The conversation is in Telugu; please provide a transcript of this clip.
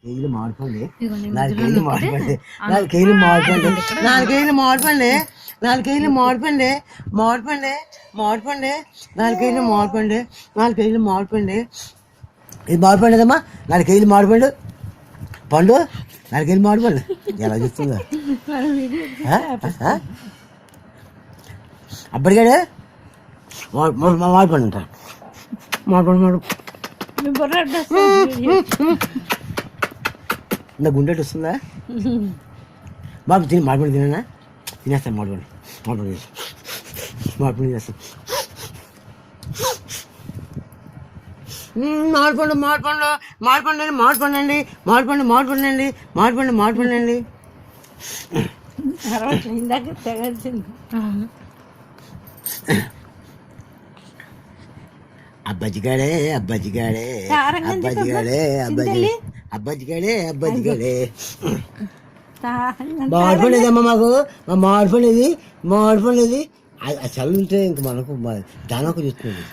కేజీలు మామిడిపండి 4 కేజీలు మామిడిపండి 4 కేజీలు మామిడిపండి 4 కేజీలు మామిడిపండి 4 కేజీలు మామిడిపండి మామిడిపండి మామిడిపండి 4 కేజీలు మామిడిపండి 4 కేజీలు మామిడిపండి ఇది మామిడిపండి ఏదమ్మా 4 కేజీలు మామిడిపండు పండు 4 కేజీలు మామిడిపండు ఎలా చూస్తుందా అప్పటికాడే మామిడిపండు అంటారు మామిడిపండు నా గుండెట్ వస్తుందా బాబు తిని మామిడిపండు తినా తినేస్తాను మామిడిపండు మామిడిపండు తినేస్తాను మామిడిపండు మామిడిపండు మామిడిపండు మామిడిపండు అండి మామిడిపండు మామిడిపండు అండి మామిడిపండు మామిడిపండు అండి ఇందాక తెగల్సింది అబ్బాజిగాడే అబ్బాజిగాడే అబ్బాజిగాడే అబ్బాజిగాడే అబ్బాజిగాడే మామిడిపండేదమ్మా మాకు మా మామిడిపండేది ఆ చల్లు ఉంటే ఇంక మనకు దానకు చూస్తుంది